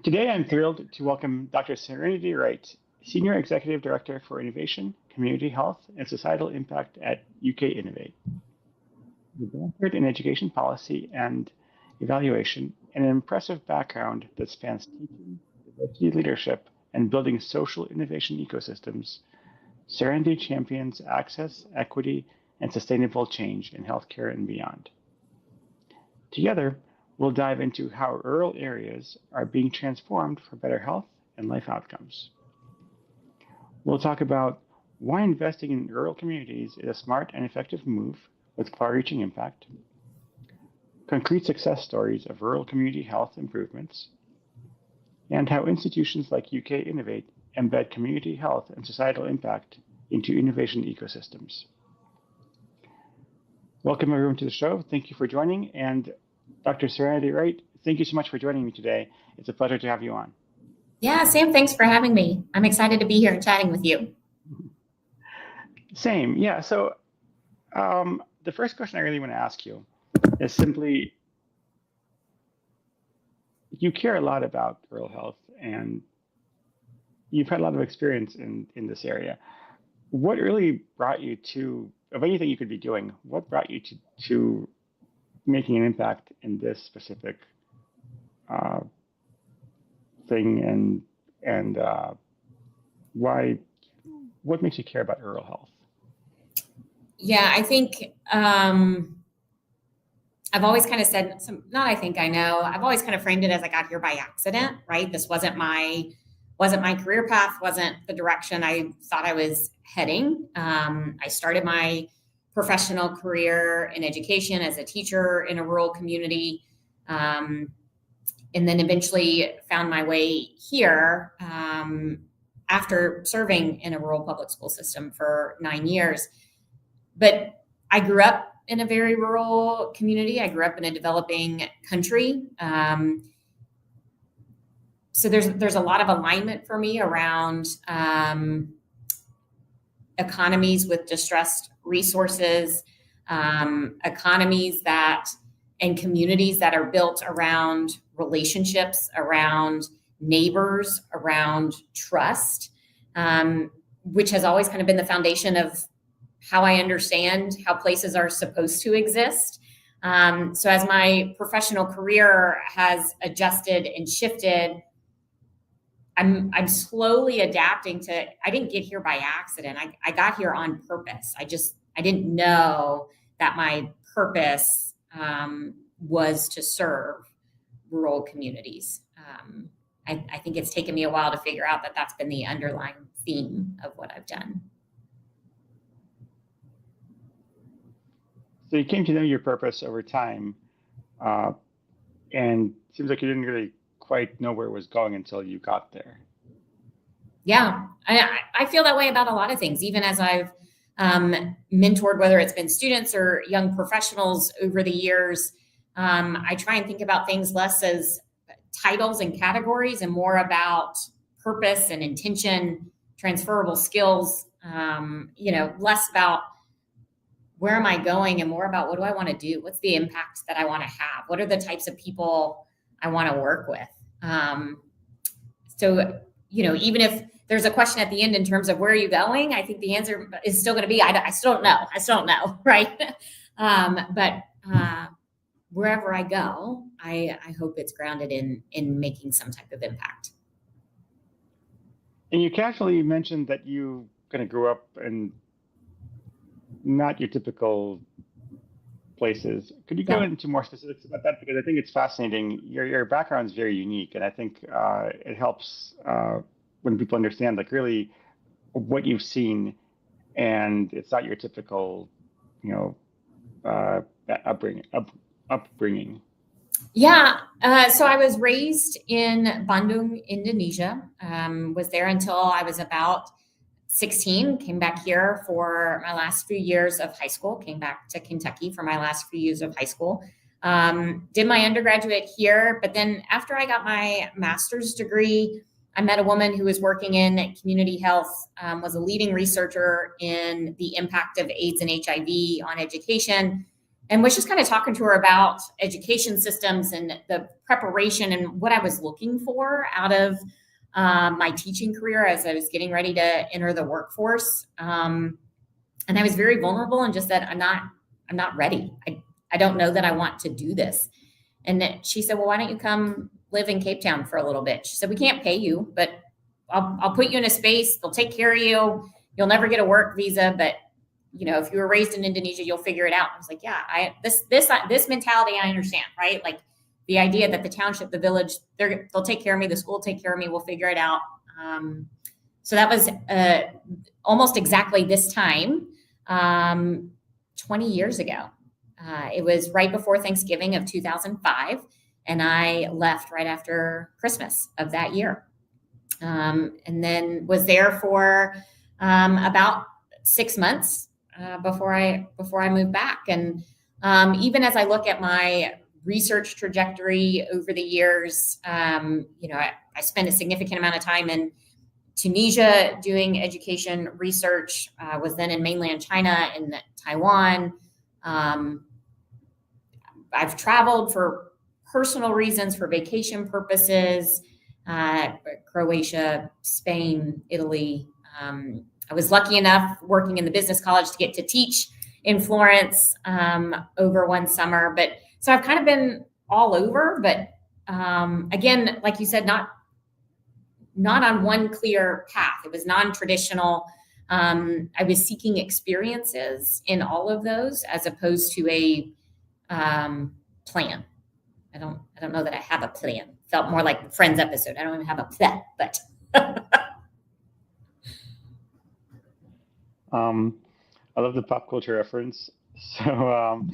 Today, I'm thrilled to welcome Dr. Serenity Wright, Senior Executive Director for Innovation, Community Health, and Societal Impact at UK Innovate. With a doctorate in education policy and evaluation, and an impressive background that spans teaching, diversity leadership, and building social innovation ecosystems, Serenity champions access, equity, and sustainable change in healthcare and beyond. Together, we'll dive into how rural areas are being transformed for better health and life outcomes. We'll talk about why investing in rural communities is a smart and effective move with far-reaching impact, concrete success stories of rural community health improvements, and how institutions like UK Innovate embed community health and societal impact into innovation ecosystems. Welcome everyone to the show. Thank you for joining. And Dr. Serenity Wright, thank you so much for joining me today. It's a pleasure to have you on. Yeah, Sam, thanks for having me. I'm excited to be here and chatting with you. Same, yeah. So the first question I really want to ask you is simply, you care a lot about rural health and you've had a lot of experience in this area. What really brought you to, of anything you could be doing, what brought you to making an impact in this specific thing, and why? What makes you care about rural health? Yeah, I think I've always kind of said, I've always kind of framed it as I got here by accident, right? This wasn't my career path, wasn't the direction I thought I was heading. I started my professional career in education as a teacher in a rural community, and then eventually found my way here after serving in a rural public school system for 9 years. But I grew up in a very rural community. I grew up in a developing country. So there's a lot of alignment for me around economies with distressed resources, economies and communities that are built around relationships, around neighbors, around trust, which has always kind of been the foundation of how I understand how places are supposed to exist. So as my professional career has adjusted and shifted, I'm slowly adapting to, I didn't get here by accident. I got here on purpose. I didn't know that my purpose was to serve rural communities. I think it's taken me a while to figure out that that's been the underlying theme of what I've done. So you came to know your purpose over time, and it seems like you didn't really quite know where it was going until you got there. Yeah, I feel that way about a lot of things, even as I've mentored, whether it's been students or young professionals over the years. I try and think about things less as titles and categories and more about purpose and intention, transferable skills, less about where am I going and more about what do I want to do? What's the impact that I want to have? What are the types of people I want to work with? So, even if there's a question at the end in terms of where are you going, I think the answer is still going to be, I still don't know. I still don't know, right? But wherever I go, I hope it's grounded in making some type of impact. And you casually mentioned that you kind of grew up in not your typical places. Could you go into more specifics about that? Because I think it's fascinating. Your background is very unique, and I think it helps when people understand like really what you've seen, and it's not your typical, upbringing. Yeah. So I was raised in Bandung, Indonesia. Was there until I was about 16, came back here for my last few years of high school, came back to Kentucky for my last few years of high school. Did my undergraduate here, but then after I got my master's degree, I met a woman who was working in community health, was a leading researcher in the impact of AIDS and HIV on education. and was just kind of talking to her about education systems and the preparation and what I was looking for out of my teaching career as I was getting ready to enter the workforce. And I was very vulnerable and just said, I'm not ready. I don't know that I want to do this. And she said, well, why don't you come live in Cape Town for a little bit? She said, we can't pay you, but I'll put you in a space. They'll take care of you. You'll never get a work visa, but if you were raised in Indonesia, you'll figure it out. I was like, yeah, this mentality I understand, right? Like the idea that the township, the village, they'll take care of me. The school will take care of me. We'll figure it out. So that was almost exactly this time, 20 years ago. It was right before Thanksgiving of 2005, and I left right after Christmas of that year. And then was there for about 6 months before I moved back. And even as I look at my research trajectory over the years, I spent a significant amount of time in Tunisia doing education research, was then in mainland China and Taiwan. I've traveled for personal reasons, for vacation purposes, Croatia, Spain, Italy. I was lucky enough working in the business college to get to teach in Florence over one summer. But so I've kind of been all over, but again, like you said, not on one clear path. It was non-traditional. I was seeking experiences in all of those as opposed to a plan. I don't know that I have a plan. Felt more like the Friends episode. I don't even have a plan, but I love the pop culture reference. So,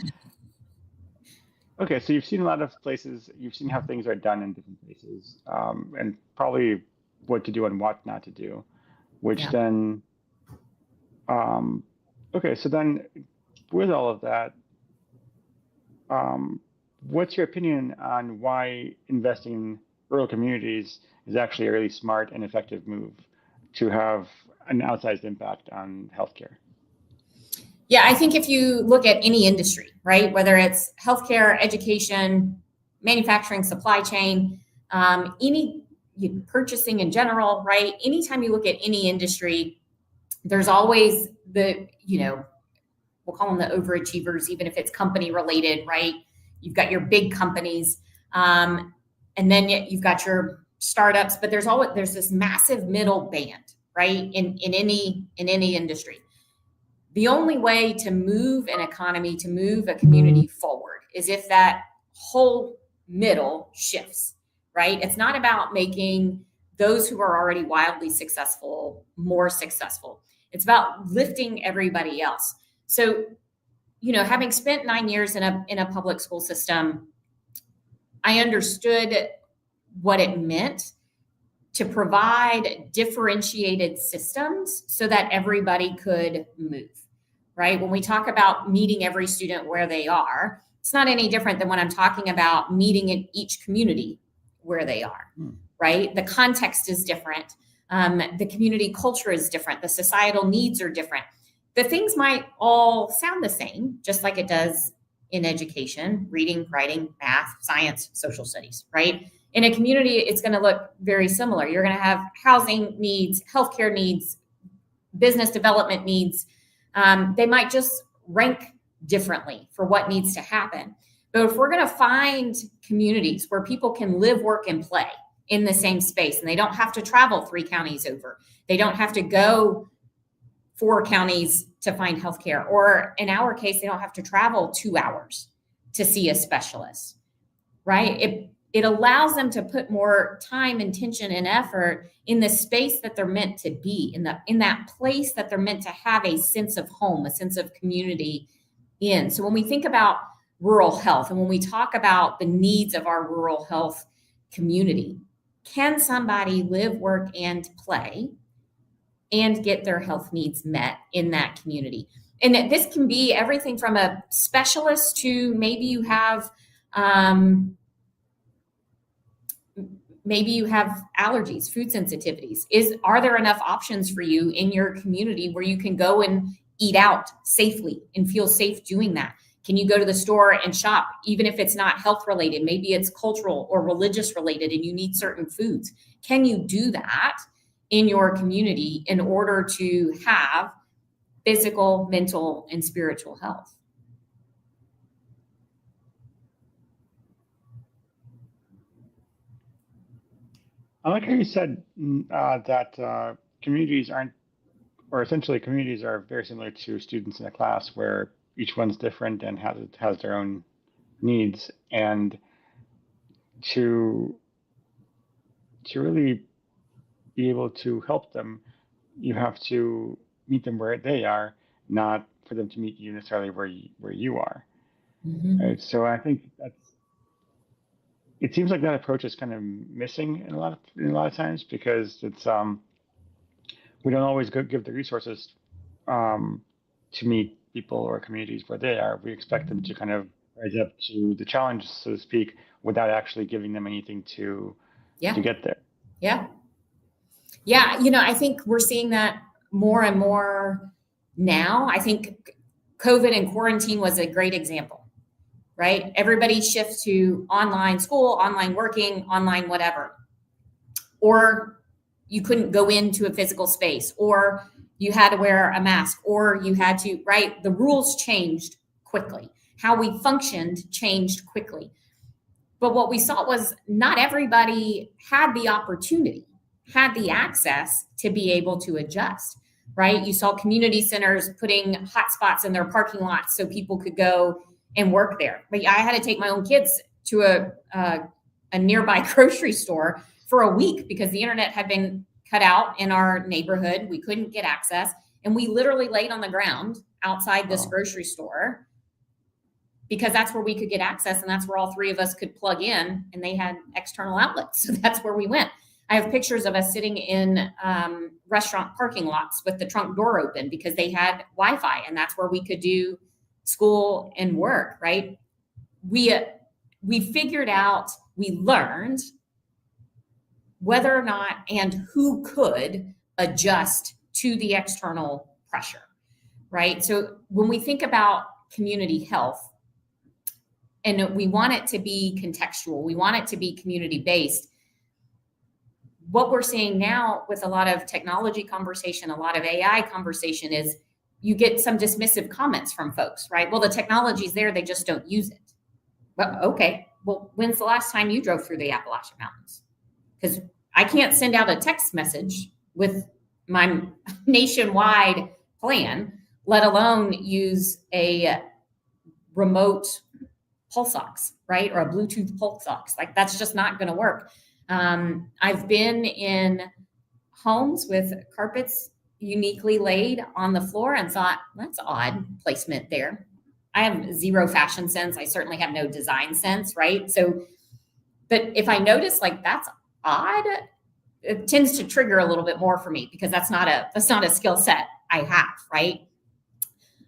okay, so you've seen a lot of places. You've seen how things are done in different places, and probably what to do and what not to do. Which then, okay, so then with all of that, what's your opinion on why investing in rural communities is actually a really smart and effective move to have an outsized impact on healthcare? Yeah, I think if you look at any industry, right, whether it's healthcare, education, manufacturing, supply chain, any purchasing in general, right? Anytime you look at any industry, there's always we'll call them the overachievers, even if it's company related, right? You've got your big companies, and then you've got your startups, but there's this massive middle band, right? In any industry. The only way to move an economy, to move a community forward is if that whole middle shifts, right? It's not about making those who are already wildly successful more successful. It's about lifting everybody else. So, having spent 9 years in a public school system, I understood what it meant to provide differentiated systems so that everybody could move, right? When we talk about meeting every student where they are, it's not any different than when I'm talking about meeting in each community where they are, right? The context is different. The community culture is different. The societal needs are different. The things might all sound the same, just like it does in education, reading, writing, math, science, social studies, right? In a community, it's going to look very similar. You're going to have housing needs, healthcare needs, business development needs. They might just rank differently for what needs to happen. But if we're going to find communities where people can live, work, and play in the same space, and they don't have to travel 3 counties over, they don't have to go 4 counties to find healthcare, or in our case, they don't have to travel 2 hours to see a specialist, right? It allows them to put more time, intention, and effort in the space that they're meant to be, in that place that they're meant to have a sense of home, a sense of community in. So when we think about rural health and when we talk about the needs of our rural health community, can somebody live, work, and play and get their health needs met in that community? And this can be everything from a specialist to maybe you have allergies, food sensitivities. Are there enough options for you in your community where you can go and eat out safely and feel safe doing that? Can you go to the store and shop, even if it's not health related? Maybe it's cultural or religious related and you need certain foods. Can you do that in your community in order to have physical, mental, and spiritual health? I like how you said that communities aren't, or essentially communities are very similar to students in a class where each one's different and has their own needs, and to really be able to help them, you have to meet them where they are, not for them to meet you necessarily where you are. Mm-hmm. Right? So I think it seems like that approach is kind of missing in a lot of times, because it's we don't always give the resources to meet people or communities where they are. We expect them to kind of rise up to the challenge, so to speak, without actually giving them anything to get there. Yeah. I think we're seeing that more and more now. I think COVID and quarantine was a great example, right? Everybody shifts to online school, online working, online whatever. Or you couldn't go into a physical space, or you had to wear a mask, or you had to, right? The rules changed quickly. How we functioned changed quickly. But what we saw was not everybody had the opportunity, had the access to be able to adjust, right? You saw community centers putting hotspots in their parking lots so people could go and work there. But I had to take my own kids to a nearby grocery store for a week because the internet had been cut out in our neighborhood. We couldn't get access. And we literally laid on the ground outside this grocery store because that's where we could get access. And that's where all three of us could plug in, and they had external outlets. So that's where we went. I have pictures of us sitting in restaurant parking lots with the trunk door open because they had Wi-Fi, and that's where we could do school and work, right? We figured out, we learned whether or not and who could adjust to the external pressure, right? So when we think about community health, and we want it to be contextual, we want it to be community-based, what we're seeing now with a lot of technology conversation, a lot of AI conversation, is you get some dismissive comments from folks, right? Well, the technology's there, they just don't use it. Well, okay. Well, when's the last time you drove through the Appalachian Mountains? Because I can't send out a text message with my nationwide plan, let alone use a remote pulse ox, right? Or a Bluetooth pulse ox. Like, that's just not going to work. I've been in homes with carpets uniquely laid on the floor and thought, that's odd placement there. I have zero fashion sense. I certainly have no design sense, right? So, but if I notice like that's odd, it tends to trigger a little bit more for me because that's not a skill set I have, right?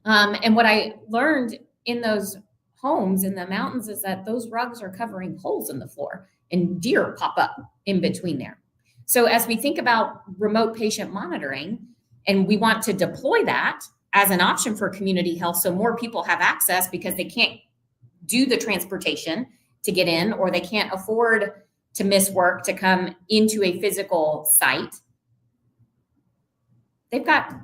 And what I learned in those homes in the mountains is that those rugs are covering holes in the floor, and deer pop up in between there. So as we think about remote patient monitoring, and we want to deploy that as an option for community health, so more people have access because they can't do the transportation to get in, or they can't afford to miss work to come into a physical site, they've got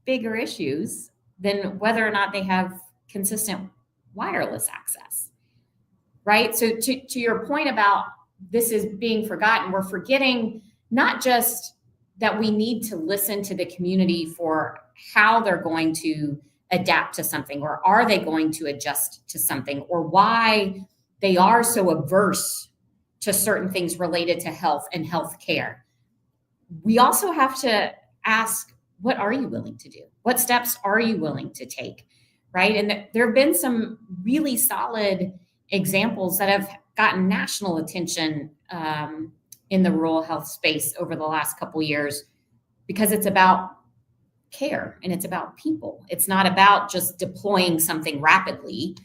bigger issues than whether or not they have consistent wireless access, right? So to your point about this is being forgotten, we're forgetting not just that we need to listen to the community for how they're going to adapt to something, or are they going to adjust to something, or why they are so averse to certain things related to health and healthcare. We also have to ask, what are you willing to do? What steps are you willing to take, right? And there have been some really solid examples that have gotten national attention in the rural health space over the last couple of years, because it's about care and it's about people. It's not about just deploying something rapidly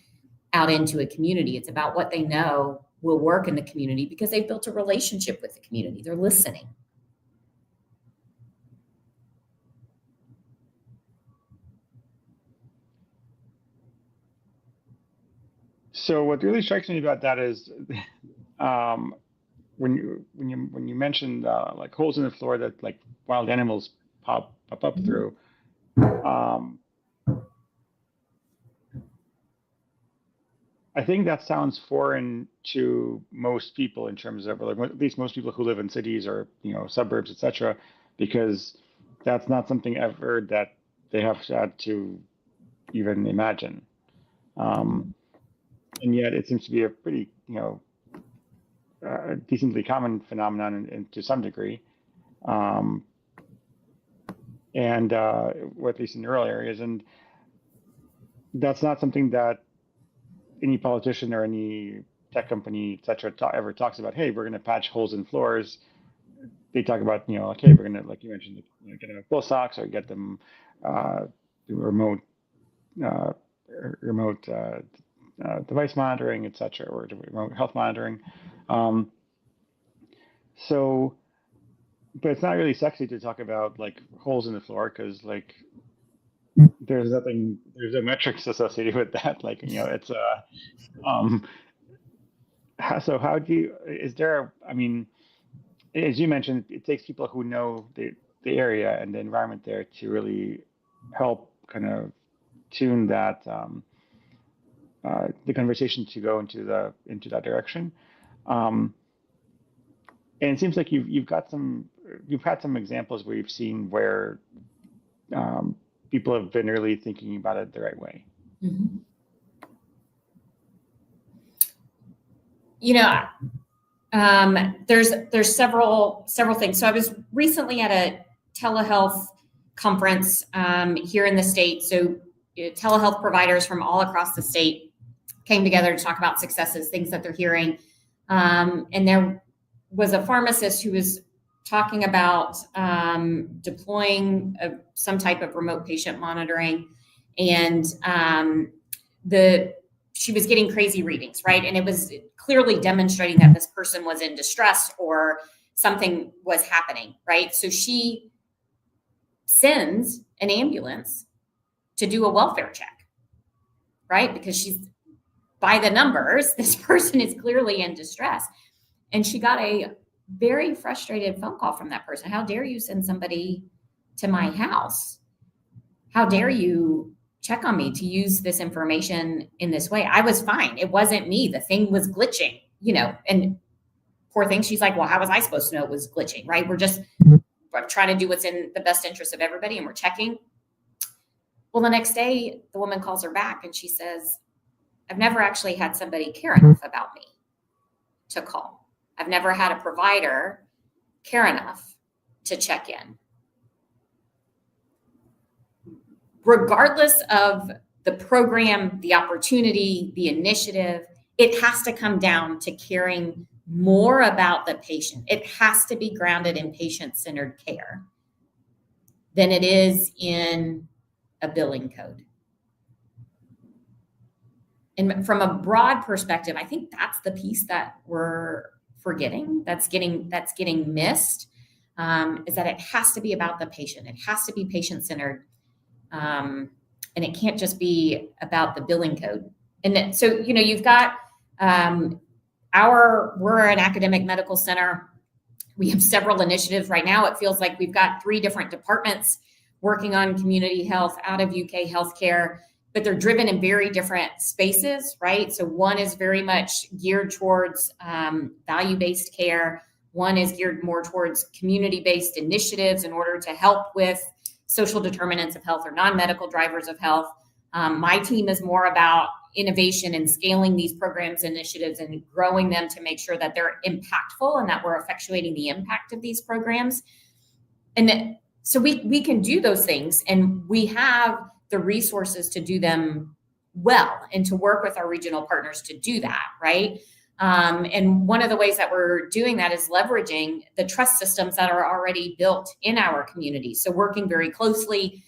out into a community. It's about what they know will work in the community because they've built a relationship with the community. They're listening. So what really strikes me about that is when you mentioned like holes in the floor that like wild animals pop up through. I think that sounds foreign to most people in terms of, like, at least most people who live in cities or suburbs, etc., because that's not something ever that they have had to even imagine. And yet, it seems to be a pretty decently common phenomenon to some degree, and or at least in rural areas, and that's not something that any politician or any tech company, et cetera, ever talks about. Hey, we're going to patch holes in floors. They talk about, okay, we're going to, like you mentioned, get them full socks or get them remote device monitoring, et cetera, or remote health monitoring. So, but it's not really sexy to talk about like holes in the floor because like there's no metrics associated with that. Like, it's so how do you, is there, I mean, as you mentioned, it takes people who know the area and the environment there to really help kind of tune that, the conversation to go into that direction. And it seems like you've had some examples where you've seen where people have been really thinking about it the right way. Mm-hmm. There's several things. So I was recently at a telehealth conference here in the state. So telehealth providers from all across the state came together to talk about successes, things that they're hearing. And there was a pharmacist who was talking about deploying some type of remote patient monitoring, and she was getting crazy readings, right? And it was clearly demonstrating that this person was in distress or something was happening, right? So she sends an ambulance to do a welfare check, right? Because she's, by the numbers, this person is clearly in distress. And she got a very frustrated phone call from that person. How dare you send somebody to my house? How dare you check on me to use this information in this way? I was fine. It wasn't me. The thing was glitching, and poor thing. She's like, well, how was I supposed to know it was glitching, right? We're trying to do what's in the best interest of everybody, and we're checking. Well, the next day, the woman calls her back and she says, I've never actually had somebody care enough about me to call. I've never had a provider care enough to check in. Regardless of the program, the opportunity, the initiative, it has to come down to caring more about the patient. It has to be grounded in patient-centered care than it is in a billing code. And from a broad perspective, I think that's the piece that we're forgetting, that's getting missed, is that it has to be about the patient. It has to be patient-centered. And it can't just be about the billing code. And so, you've got we're an academic medical center. We have several initiatives right now. It feels like we've got 3 different departments working on community health out of UK Healthcare, but they're driven in very different spaces, right? So one is very much geared towards value-based care. One is geared more towards community-based initiatives in order to help with social determinants of health or non-medical drivers of health. My team is more about innovation and scaling these programs, initiatives, and growing them to make sure that they're impactful and that we're effectuating the impact of these programs. And so we can do those things, and we have the resources to do them well and to work with our regional partners to do that, right? And one of the ways that we're doing that is leveraging the trust systems that are already built in our community. So working very closely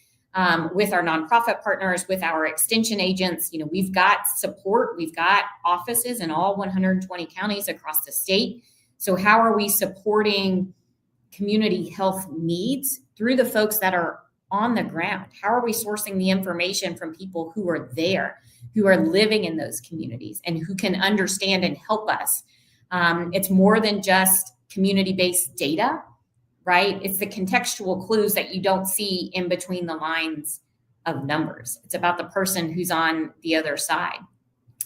with our nonprofit partners, with our extension agents. We've got support. We've got offices in all 120 counties across the state. So how are we supporting community health needs through the folks that are on the ground? How are we sourcing the information from people who are there, who are living in those communities, and who can understand and help us? It's more than just community-based data, right? It's the contextual clues that you don't see in between the lines of numbers. It's about the person who's on the other side.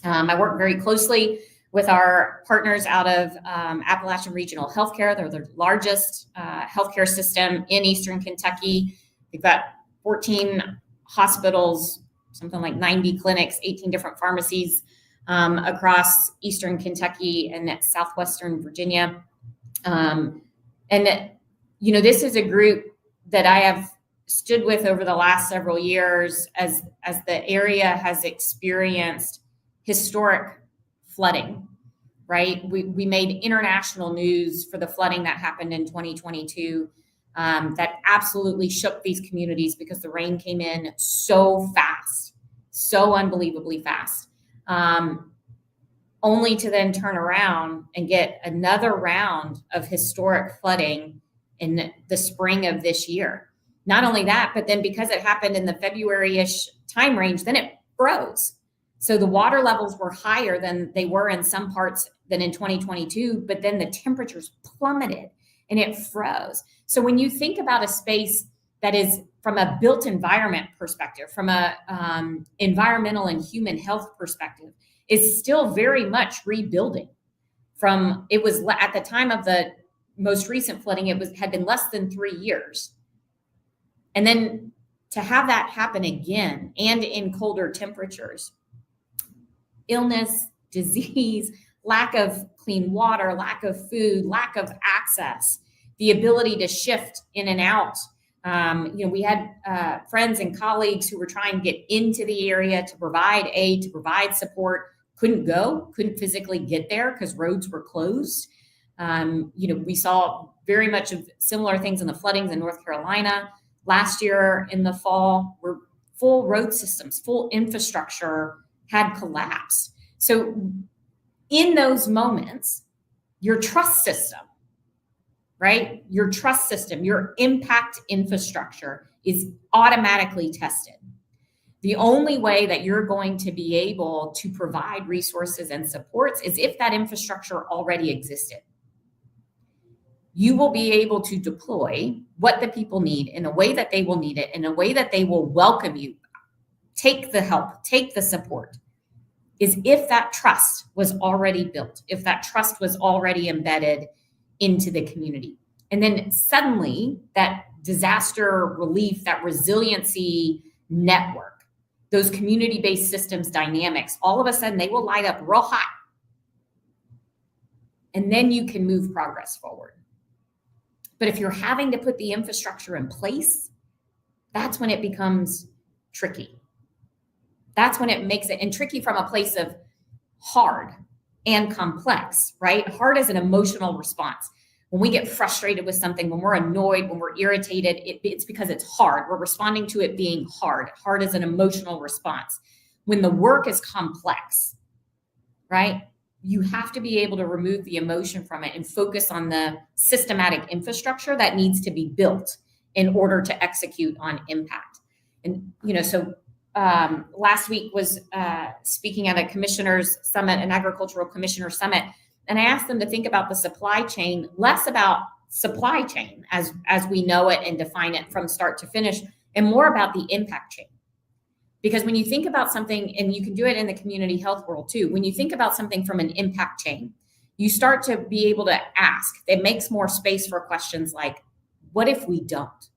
I work very closely with our partners out of Appalachian Regional Healthcare. They're the largest healthcare system in Eastern Kentucky. They've got 14 hospitals, something like 90 clinics, 18 different pharmacies across Eastern Kentucky and Southwestern Virginia. And, this is a group that I have stood with over the last several years as the area has experienced historic flooding, right? We made international news for the flooding that happened in 2022 that absolutely shook these communities because the rain came in so fast, so unbelievably fast, only to then turn around and get another round of historic flooding in the spring of this year. Not only that, but then because it happened in the February-ish time range, then it froze. So the water levels were higher than they were in some parts than in 2022, but then the temperatures plummeted and it froze. So when you think about a space that is from a built environment perspective, from a environmental and human health perspective, is still very much rebuilding. It was at the time of the most recent flooding, had been less than 3 years. And then to have that happen again and in colder temperatures, illness, disease, lack of clean water, lack of food, lack of access, the ability to shift in and out. We had friends and colleagues who were trying to get into the area to provide aid, to provide support, couldn't physically get there because roads were closed. We saw very much of similar things in the floodings in North Carolina. Last year in the fall, where full road systems, full infrastructure had collapsed. So in those moments, your trust system, right? Your trust system, your impact infrastructure is automatically tested. The only way that you're going to be able to provide resources and supports is if that infrastructure already existed. You will be able to deploy what the people need in a way that they will need it, in a way that they will welcome you, take the help, take the support, is if that trust was already built, if that trust was already embedded into the community. And then suddenly that disaster relief, that resiliency network, those community-based systems dynamics, all of a sudden they will light up real hot. And then you can move progress forward. But if you're having to put the infrastructure in place, that's when it becomes tricky. That's when it makes it, and tricky from a place of hard and complex, right? Hard is an emotional response. When we get frustrated with something, when we're annoyed, when we're irritated, it's because it's hard. We're responding to it being hard. Hard is an emotional response. When the work is complex, right? You have to be able to remove the emotion from it and focus on the systematic infrastructure that needs to be built in order to execute on impact. And, last week was speaking at a commissioner's summit, an agricultural commissioner summit, and I asked them to think about the supply chain, less about supply chain as we know it and define it from start to finish, and more about the impact chain. Because when you think about something, and you can do it in the community health world too, when you think about something from an impact chain, you start to be able to ask. It makes more space for questions like, what if we don't?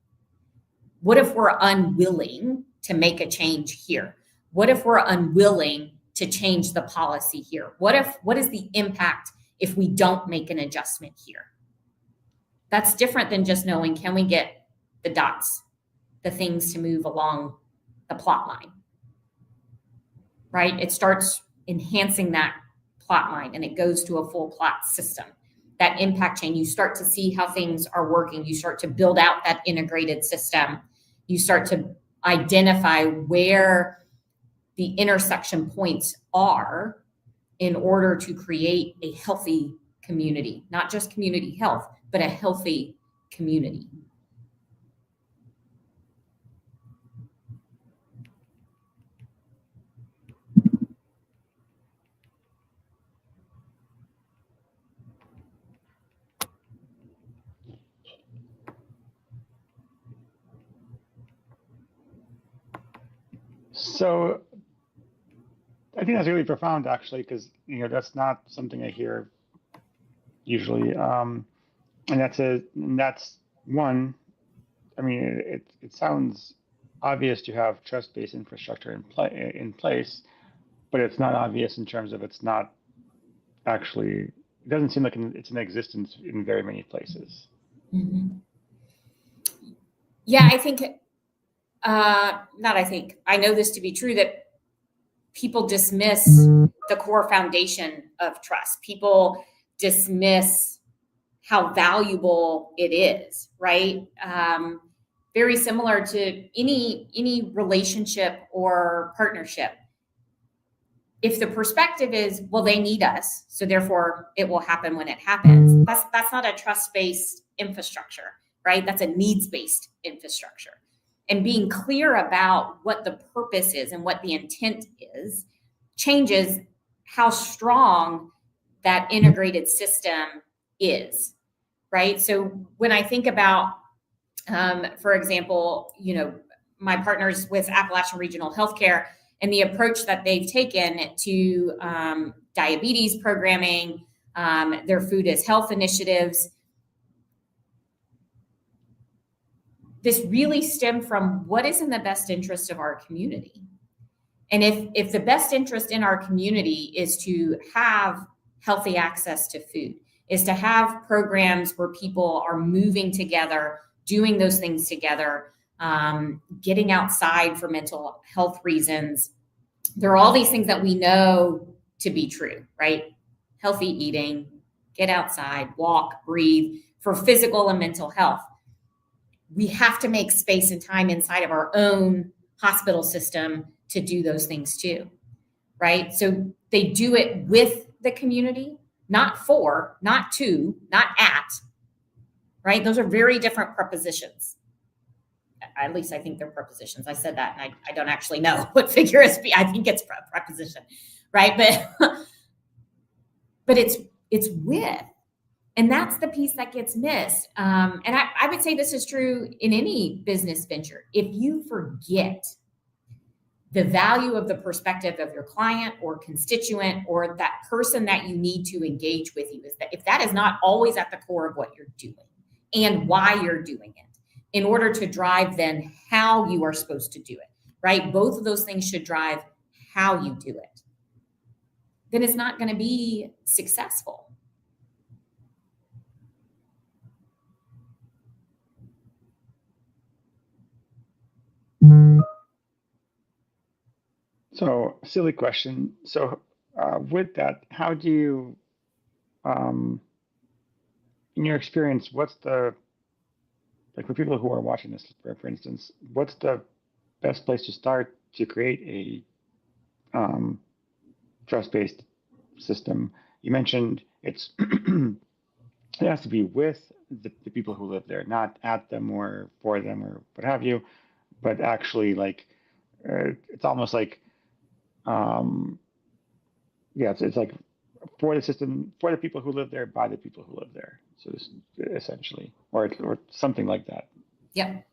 What if we're unwilling to make a change here? What if we're unwilling to change the policy here? What is the impact if we don't make an adjustment here? That's different than just knowing, can we get the dots, the things to move along the plot line, right? It starts enhancing that plot line and it goes to a full plot system. That impact chain, you start to see how things are working. You start to build out that integrated system. You start to identify where the intersection points are in order to create a healthy community, not just community health, but a healthy community. So I think that's really profound, actually, because that's not something I hear usually. And that's one. I mean, it sounds obvious to have trust-based infrastructure in place, but it's not obvious in terms of it's not actually. It doesn't seem like it's in existence in very many places. Mm-hmm. Yeah, I think. Not I think. I know this to be true that people dismiss the core foundation of trust. People dismiss how valuable it is, right? Very similar to any relationship or partnership. If the perspective is, well, they need us, so therefore it will happen when it happens, that's not a trust-based infrastructure, right? That's a needs-based infrastructure. And being clear about what the purpose is and what the intent is changes how strong that integrated system is, right? So when I think about, for example, my partners with Appalachian Regional Healthcare and the approach that they've taken to diabetes programming, their food as health initiatives, this really stemmed from what is in the best interest of our community. And if the best interest in our community is to have healthy access to food, is to have programs where people are moving together, doing those things together, getting outside for mental health reasons. There are all these things that we know to be true, right? Healthy eating, get outside, walk, breathe for physical and mental health. We have to make space and time inside of our own hospital system to do those things too, right? So they do it with the community, not for, not to, not at, right? Those are very different prepositions. At least I think they're prepositions. I said that and I don't actually know what figure is. I think it's preposition, right? But it's with. And that's the piece that gets missed. And I would say this is true in any business venture. If you forget the value of the perspective of your client or constituent or that person that you need to engage with you, is that if that is not always at the core of what you're doing and why you're doing it, in order to drive then how you are supposed to do it, right? Both of those things should drive how you do it. Then it's not going to be successful. So, silly question. So, with that, how do you, in your experience, what's the, like for people who are watching this, for instance, what's the best place to start to create a trust-based system? You mentioned it has to be with the people who live there, not at them or for them or what have you, but actually like it's almost like it's like for the system, for the people who live there, by the people who live there. So this, essentially, or something like that. Yep.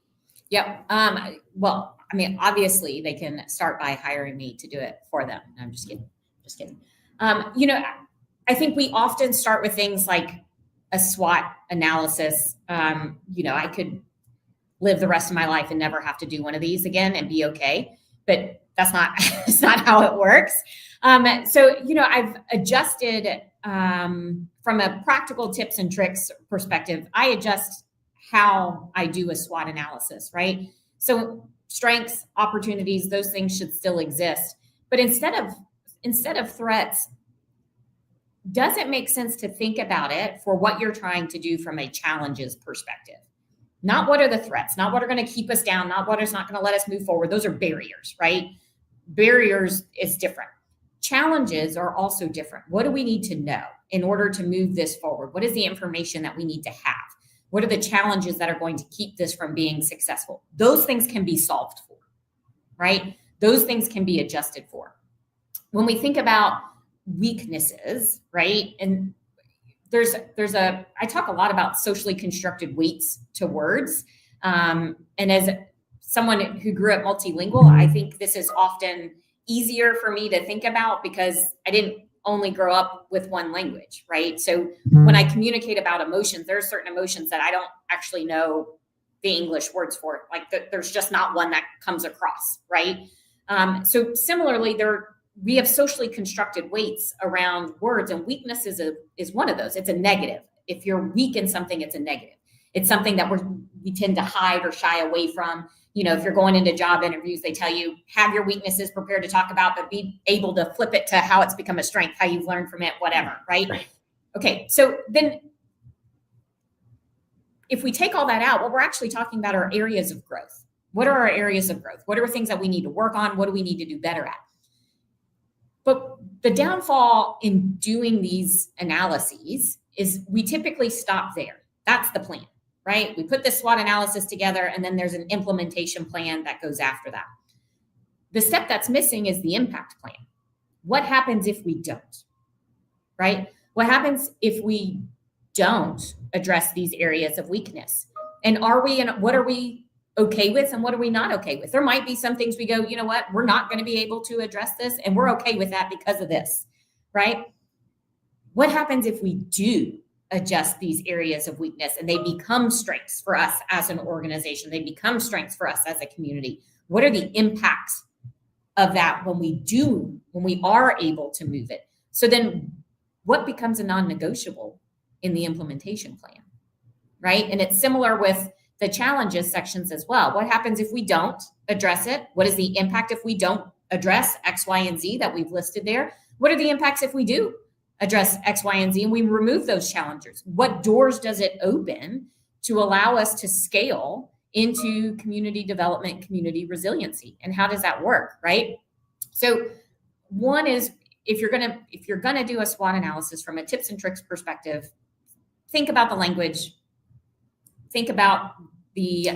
Well, I mean, obviously they can start by hiring me to do it for them. No, I'm just kidding. I think we often start with things like a SWOT analysis. I could live the rest of my life and never have to do one of these again and be okay, but that's it's not how it works. I've adjusted from a practical tips and tricks perspective. I adjust how I do a SWOT analysis, right? So strengths, opportunities, those things should still exist. But instead of threats, does it make sense to think about it for what you're trying to do from a challenges perspective? Not what are the threats, not what are going to keep us down, not what is not going to let us move forward. Those are barriers, right? Barriers is different. Challenges are also different. What do we need to know in order to move this forward? What is the information that we need to have? What are the challenges that are going to keep this from being successful? Those things can be solved for, right? Those things can be adjusted for. When we think about weaknesses, right? And I talk a lot about socially constructed weights to words. And as someone who grew up multilingual, I think this is often easier for me to think about because I didn't only grow up with one language, right? So when I communicate about emotions, there are certain emotions that I don't actually know the English words for. Like there's just not one that comes across, right? So similarly, we have socially constructed weights around words, and weakness is one of those. It's a negative. If you're weak in something, it's a negative. It's something that we tend to hide or shy away from. You know, if you're going into job interviews, they tell you have your weaknesses prepared to talk about, but be able to flip it to how it's become a strength, how you've learned from it, whatever, right? Okay, so then if we take all that out, what we're actually talking about are areas of growth. What are our areas of growth? What are things that we need to work on? What do we need to do better at? But the downfall in doing these analyses is we typically stop there. That's the plan, right? We put this SWOT analysis together, and then there's an implementation plan that goes after that. The step that's missing is the impact plan. What happens if we don't, right? What happens if we don't address these areas of weakness? And what are we okay with and what are we not okay with? There might be some things we go, you know what, we're not going to be able to address this, and we're okay with that because of this, right? What happens if we do adjust these areas of weakness and they become strengths for us as an organization? They become strengths for us as a community. What are the impacts of that when we are able to move it? So then what becomes a non-negotiable in the implementation plan, right? And it's similar with the challenges sections as well. What happens if we don't address it? What is the impact if we don't address X, Y, and Z that we've listed there? What are the impacts if we do address X, Y, and Z and we remove those challenges? What doors does it open to allow us to scale into community development, community resiliency? And how does that work, right? So one is if you're gonna do a SWOT analysis from a tips and tricks perspective, think about the language, think about the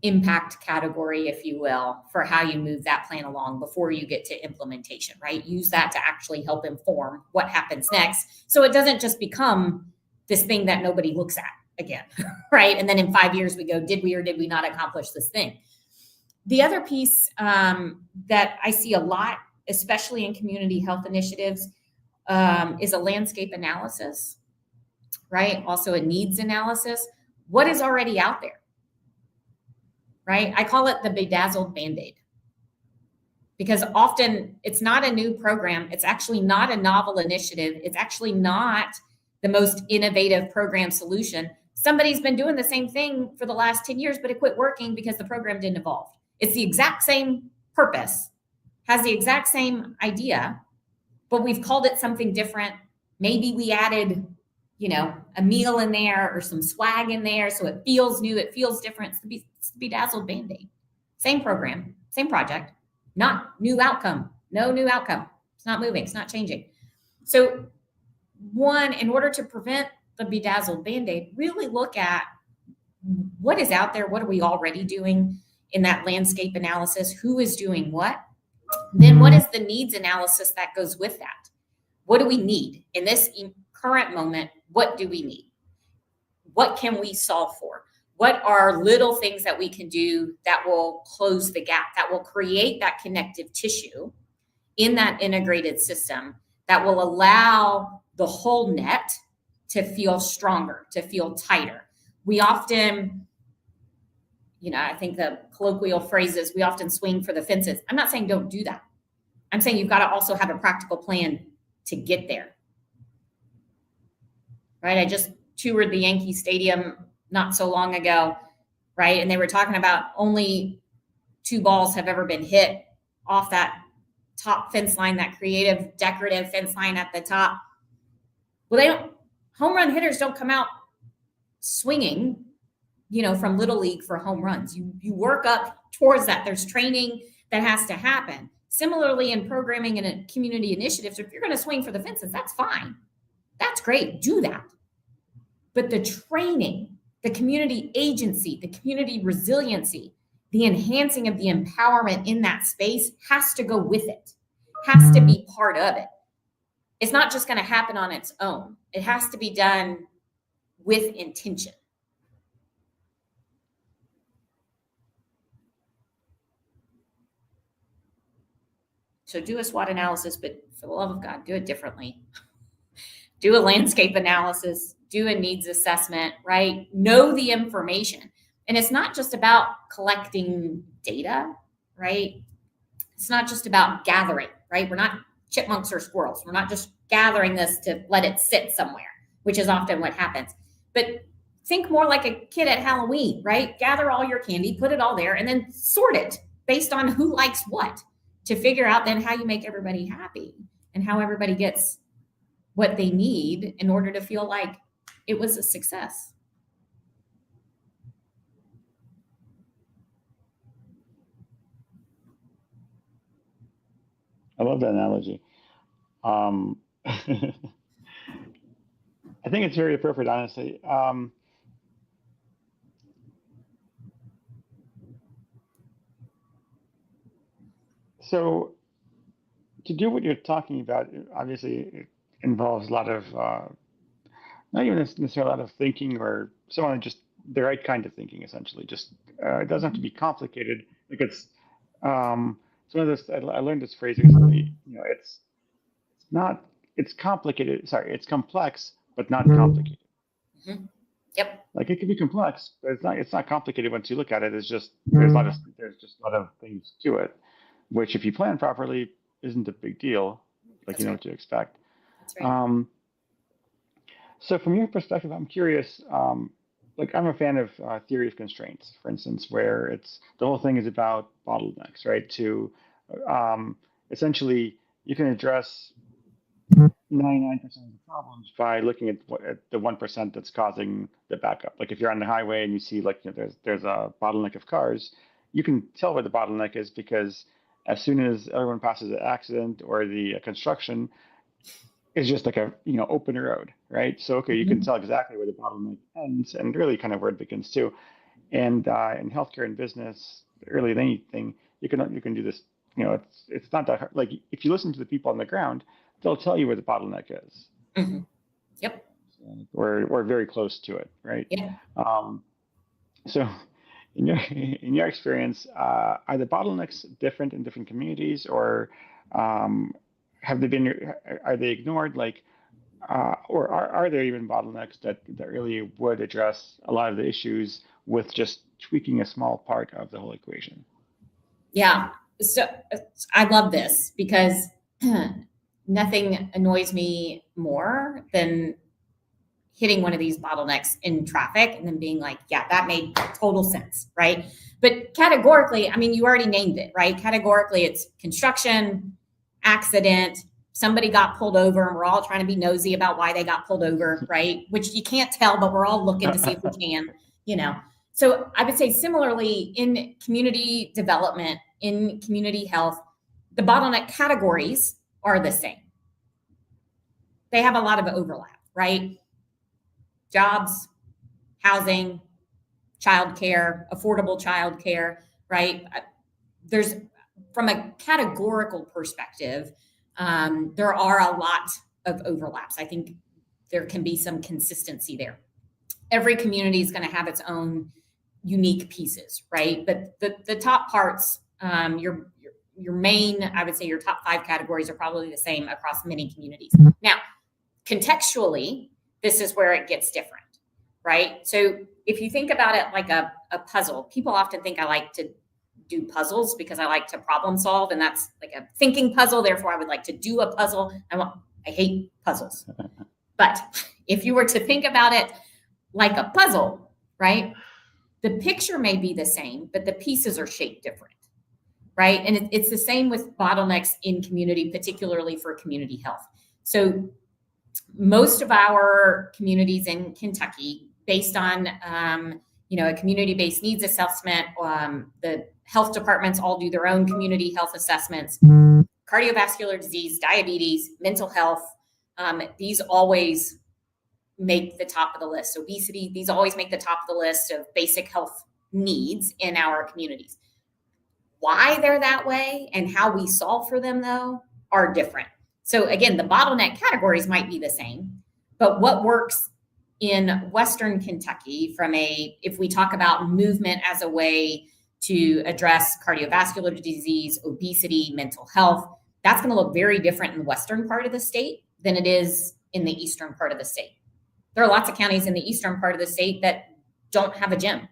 impact category, if you will, for how you move that plan along before you get to implementation, right? Use that to actually help inform what happens next. So it doesn't just become this thing that nobody looks at again, right? And then in 5 years we go, did we or did we not accomplish this thing? The other piece that I see a lot, especially in community health initiatives, is a landscape analysis, right? Also a needs analysis. What is already out there, right? I call it the bedazzled Band-Aid because often it's not a new program. It's actually not a novel initiative. It's actually not the most innovative program solution. Somebody's been doing the same thing for the last 10 years, but it quit working because the program didn't evolve. It's the exact same purpose, has the exact same idea, but we've called it something different. Maybe we added, a meal in there or some swag in there so it feels new, it feels different. It's the bedazzled Band-Aid. Same program, same project, not new outcome, no new outcome. It's not moving, it's not changing. So one, in order to prevent the bedazzled Band-Aid, really look at what is out there, what are we already doing in that landscape analysis, who is doing what? Then what is the needs analysis that goes with that? What do we need in this current moment? What do we need? What can we solve for? What are little things that we can do that will close the gap, that will create that connective tissue in that integrated system that will allow the whole net to feel stronger, to feel tighter? We often, I think the colloquial phrase is we often swing for the fences. I'm not saying don't do that. I'm saying you've got to also have a practical plan to get there, right? I just toured the Yankee Stadium not so long ago, right? And they were talking about only 2 balls have ever been hit off that top fence line, that creative, decorative fence line at the top. Well, home run hitters don't come out swinging, from Little League for home runs. You work up towards that. There's training that has to happen. Similarly, in programming and in community initiatives, if you're going to swing for the fences, that's fine. That's great. Do that. But the training, the community agency, the community resiliency, the enhancing of the empowerment in that space has to go with it, has to be part of it. It's not just going to happen on its own. It has to be done with intention. So do a SWOT analysis, but for the love of God, do it differently. Do a landscape analysis, do a needs assessment, right? Know the information. And it's not just about collecting data, right? It's not just about gathering, right? We're not chipmunks or squirrels. We're not just gathering this to let it sit somewhere, which is often what happens. But think more like a kid at Halloween, right? Gather all your candy, put it all there, and then sort it based on who likes what to figure out then how you make everybody happy and how everybody gets what they need in order to feel like it was a success. I love that analogy. I think it's very appropriate, honestly. So to do what you're talking about, obviously it involves a lot of, not even necessarily a lot of thinking, or someone just the right kind of thinking, essentially. Just it doesn't have to be complicated. Like it's some of this. I learned this phrase recently. It's not. It's complicated. Sorry, it's complex, but not complicated. Mm-hmm. Yep. Like it can be complex, but it's not. It's not complicated once you look at it. It's just there's just a lot of things to it, which if you plan properly isn't a big deal. Like you know what to expect. That's right. So from your perspective, I'm curious. Like I'm a fan of theory of constraints, for instance, where it's the whole thing is about bottlenecks, right? To essentially, you can address 99% of the problems by looking at the 1% that's causing the backup. Like if you're on the highway and you see like there's a bottleneck of cars, you can tell where the bottleneck is because as soon as everyone passes the accident or the construction, it's just like a open road, right? So okay, you can tell exactly where the bottleneck ends and really kind of where it begins too. And in healthcare and business, really than anything, you can do this. It's not that hard. Like if you listen to the people on the ground, they'll tell you where the bottleneck is. Mm-hmm. Yep. Or very close to it, right? Yeah. So in your experience, are the bottlenecks different in different communities, or are they ignored? Like, or are there even bottlenecks that really would address a lot of the issues with just tweaking a small part of the whole equation? Yeah. So I love this because nothing annoys me more than hitting one of these bottlenecks in traffic and then being like, yeah, that made total sense, right? But categorically, I mean, you already named it, right? Categorically, it's construction, accident, somebody got pulled over, and we're all trying to be nosy about why they got pulled over, right? Which you can't tell, but we're all looking to see if we can, So I would say similarly in community development, in community health, the bottleneck categories are the same. They have a lot of overlap, right? Jobs, housing, childcare, affordable childcare, right? There's, from a categorical perspective, there are a lot of overlaps. I think there can be some consistency there. Every community is going to have its own unique pieces, right? But the top parts, your main, I would say your top 5 categories are probably the same across many communities. Now, contextually, this is where it gets different, right? So if you think about it like a puzzle, people often think I like to do puzzles because I like to problem solve, and that's like a thinking puzzle. Therefore, I would like to do a puzzle. I hate puzzles. But if you were to think about it like a puzzle, right? The picture may be the same, but the pieces are shaped different, right? And it's the same with bottlenecks in community, particularly for community health. So most of our communities in Kentucky, based on a community-based needs assessment, the health departments all do their own community health assessments. Cardiovascular disease, diabetes, mental health, these always make the top of the list. Obesity, these always make the top of the list of basic health needs in our communities. Why they're that way and how we solve for them, though, are different. So again, the bottleneck categories might be the same, but what works in Western Kentucky if we talk about movement as a way to address cardiovascular disease, obesity, mental health, that's going to look very different in the western part of the state than it is in the eastern part of the state. There are lots of counties in the eastern part of the state that don't have a gym.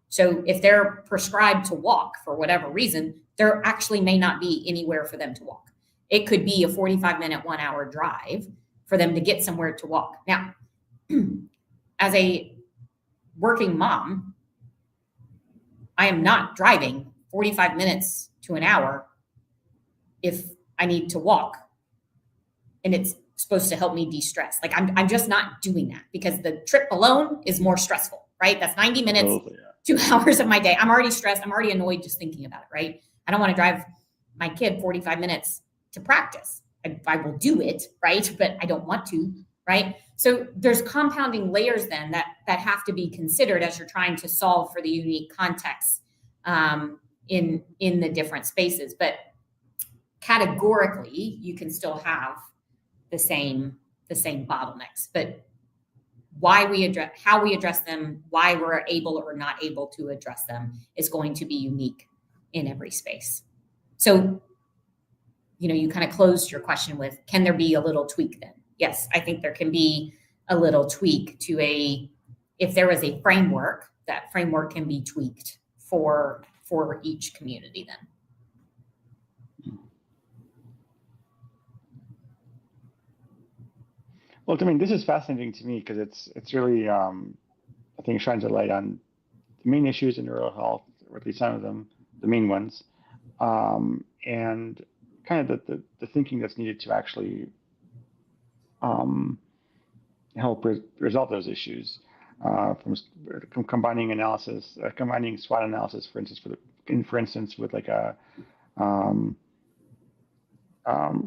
So if they're prescribed to walk for whatever reason, there actually may not be anywhere for them to walk. It could be a 45-minute, 1-hour drive for them to get somewhere to walk. Now, as a working mom, I am not driving 45 minutes to an hour if I need to walk and it's supposed to help me de-stress. Like I'm just not doing that because the trip alone is more stressful, right? That's 90 minutes, Totally, 2 hours of my day. I'm already stressed. I'm already annoyed just thinking about it, right? I don't want to drive my kid 45 minutes to practice. I will do it, right? But I don't want to, right? So there's compounding layers then that have to be considered as you're trying to solve for the unique context in the different spaces. But categorically, you can still have the same bottlenecks. But how we address them, why we're able or not able to address them is going to be unique in every space. So, you kind of closed your question with, can there be a little tweak then? Yes, I think there can be a little tweak if there was a framework, that framework can be tweaked for each community then. Well, I mean, this is fascinating to me because it's really, I think, shines a light on the main issues in rural health, or at least some of them, the main ones, and kind of the thinking that's needed to actually help resolve those issues from combining analysis, combining SWOT analysis, for instance, with like a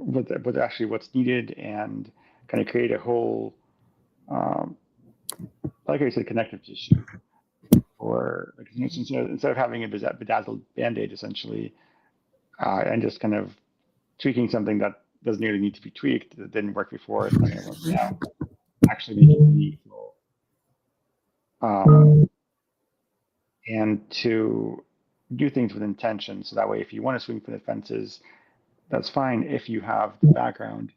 with actually what's needed, and kind of create a whole, like I said, connective tissue. Or like, instead of having a bedazzled Band-Aid, essentially, and just kind of tweaking something that doesn't really need to be tweaked, that didn't work before, it's not going to work now. Actually make it meaningful, and to do things with intention. So that way, if you want to swing for the fences, that's fine. If you have the background,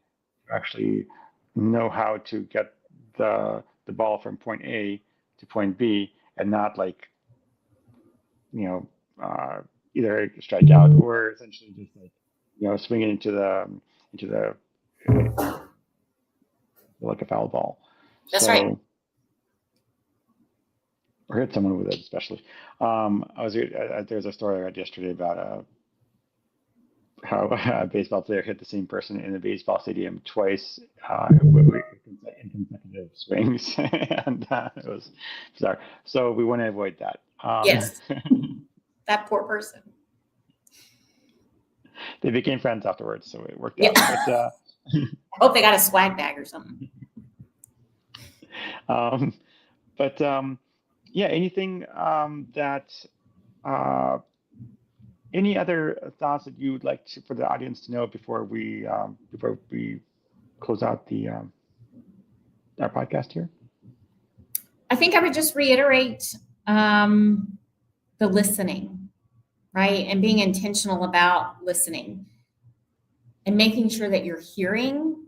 you actually know how to get the ball from point A to point B, and not like, either strike out or essentially just like, swing it into the like a foul ball. That's right. Or hit someone with it, especially. There's a story I read yesterday about how a baseball player hit the same person in the baseball stadium twice in consecutive swings, and it was bizarre. So we want to avoid that. Yes, that poor person. They became friends afterwards, so it worked out. But, I hope they got a swag bag or something. Yeah, anything any other thoughts that you would like for the audience to know before we close out our podcast here? I think I would just reiterate the listening, right? And being intentional about listening and making sure that you're hearing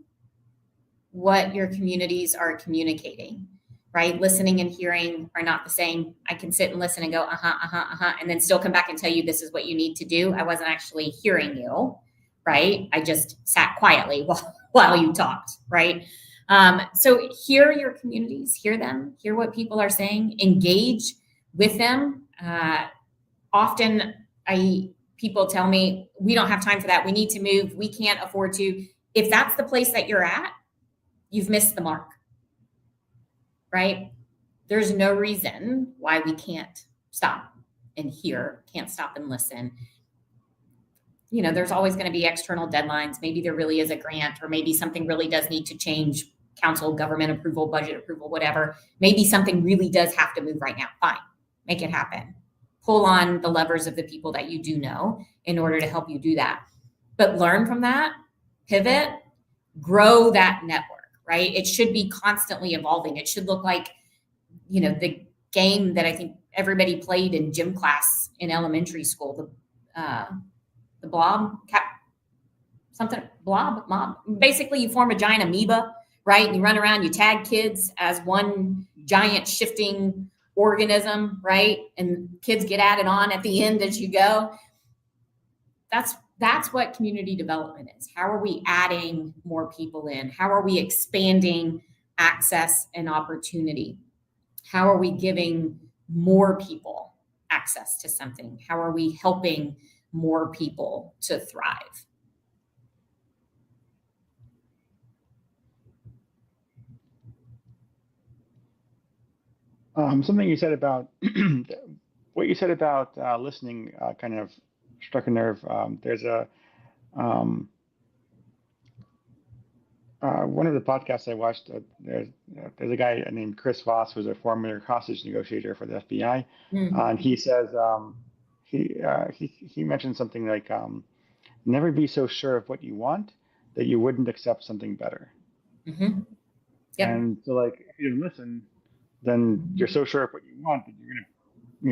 what your communities are communicating, right? Listening and hearing are not the same. I can sit and listen and go, and then still come back and tell you this is what you need to do. I wasn't actually hearing you, right? I just sat quietly while you talked, right? So hear your communities, hear them, hear what people are saying, engage with them. Often people tell me, we don't have time for that. We need to move. We can't afford to. If that's the place that you're at, you've missed the mark, right? There's no reason why we can't stop and hear, can't stop and listen. There's always going to be external deadlines. Maybe there really is a grant, or maybe something really does need to change, council, government approval, budget approval, whatever. Maybe something really does have to move right now. Fine, make it happen. Pull on the levers of the people that you do know in order to help you do that. But learn from that, pivot, grow that network. Right? It should be constantly evolving. It should look like, the game that I think everybody played in gym class in elementary school, the blob cap. Is something, blob, mob. Basically, you form a giant amoeba, right? And you run around, you tag kids as one giant shifting organism, right? And kids get added on at the end as you go. That's what community development is. How are we adding more people in? How are we expanding access and opportunity? How are we giving more people access to something? How are we helping more people to thrive? Something you said about what you said about listening kind of struck a nerve. There's one of the podcasts I watched. There's a guy named Chris Voss, who's a former hostage negotiator for the FBI, and he says he mentioned something like never be so sure of what you want that you wouldn't accept something better. Mm-hmm. Yep. And so, like, if you listen, then you're so sure of what you want that you're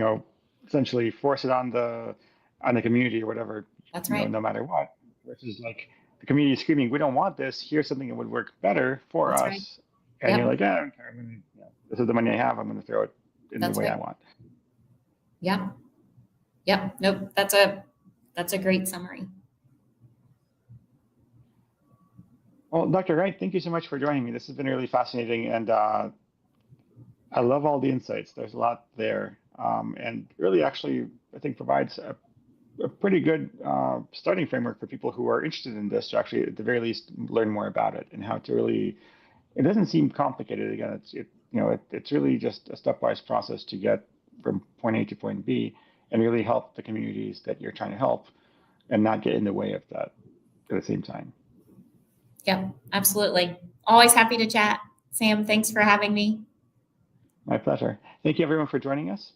gonna, essentially force it on the community or whatever. That's right. No matter what. Versus like the community is screaming, "We don't want this. Here's something that would work better for That's us." Right. And Yep. you're like, "Yeah, this is the money I have. I'm going to throw it in That's the way right. I want." Yep. Yep. Nope. That's a great summary. Well, Dr. Wright, thank you so much for joining me. This has been really fascinating, and I love all the insights. There's a lot there, and really, actually, I think provides a pretty good starting framework for people who are interested in this to actually, at the very least, learn more about it and how to really. It doesn't seem complicated. Again, it's really just a stepwise process to get from point A to point B and really help the communities that you're trying to help, and not get in the way of that at the same time. Yep. Absolutely. Always happy to chat. Sam, thanks for having me. My pleasure. Thank you, everyone, for joining us.